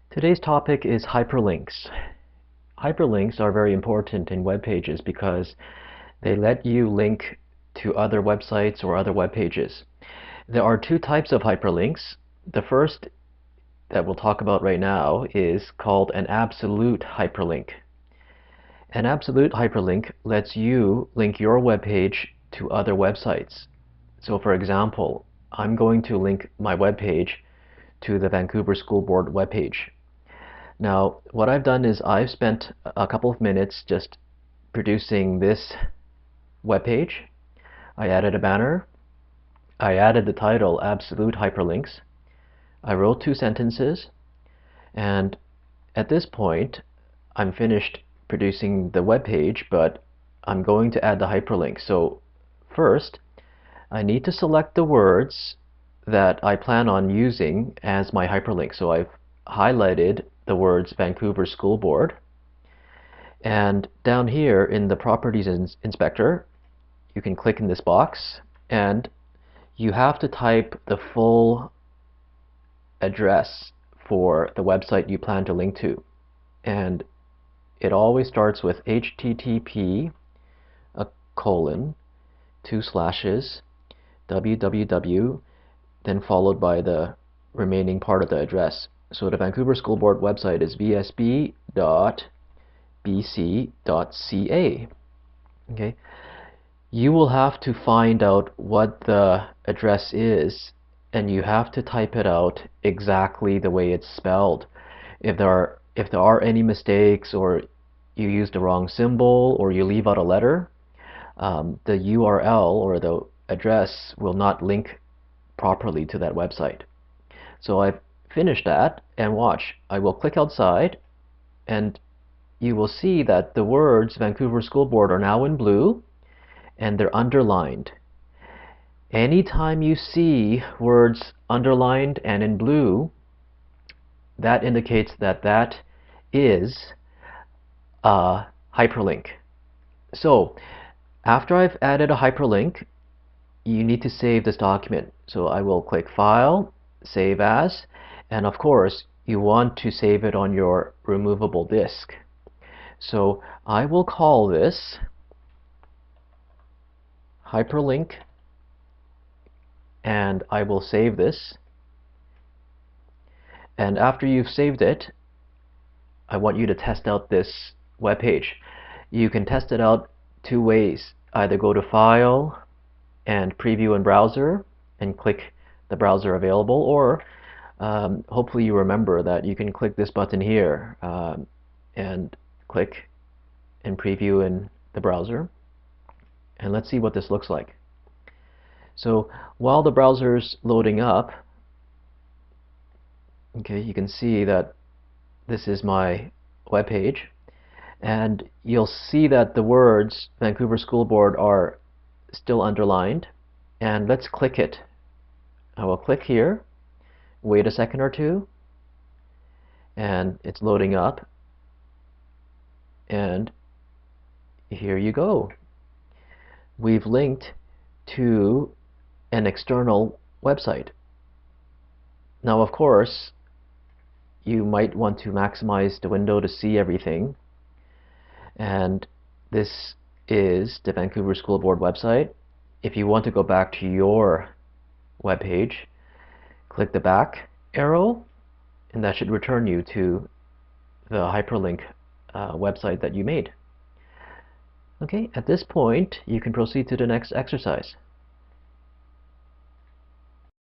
Today's topic is hyperlinks. Hyperlinks are very important in web pages because they let you link to other websites or other web pages. There are two types of hyperlinks. The first that we'll talk about right now is called an absolute hyperlink. An absolute hyperlink lets you link your web page to other websites. So for example, I'm going to link my web page to the Vancouver School Board webpage. Now, what I've done is I've spent a couple of minutes just producing this web page. I added a banner. I added the title Absolute Hyperlinks. I wrote 2 sentences, and at this point I'm finished producing the web page, but I'm going to add the hyperlink. So first, I need to select the words that I plan on using as my hyperlink. So I've highlighted the words Vancouver School Board, and down here in the Properties Inspector you can click in this box and you have to type the full address for the website you plan to link to, and it always starts with http:// www, then followed by the remaining part of the address. So the Vancouver School Board website is vsb.bc.ca. Okay, you will have to find out what the address is, and you have to type it out exactly the way it's spelled. If there are any mistakes, or you use the wrong symbol, or you leave out a letter, the URL or the address will not link properly to that website. So I've finished that, and watch, I will click outside and you will see that the words Vancouver School Board are now in blue and they're underlined. Anytime you see words underlined and in blue, that indicates that that is a hyperlink. So after I've added a hyperlink, you need to save this document. So I will click File, Save As, and of course you want to save it on your removable disk. So I will call this hyperlink, and I will save this. And after you've saved it, I want you to test out this web page. You can test it out 2 ways. Either go to File and Preview in Browser and click the browser available, or hopefully you remember that you can click this button here and click and preview in the browser. And let's see what this looks like. So while the browser's loading up, okay, you can see that this is my web page, and you'll see that the words Vancouver School Board are still underlined. And let's click it. I will click here, wait a second or two, and it's loading up, and here you go. We've linked to an external website. Now of course you might want to maximize the window to see everything, and this is the Vancouver School Board website. If you want to go back to your web page, click the back arrow, and that should return you to the hyperlink website that you made. Okay, at this point you can proceed to the next exercise.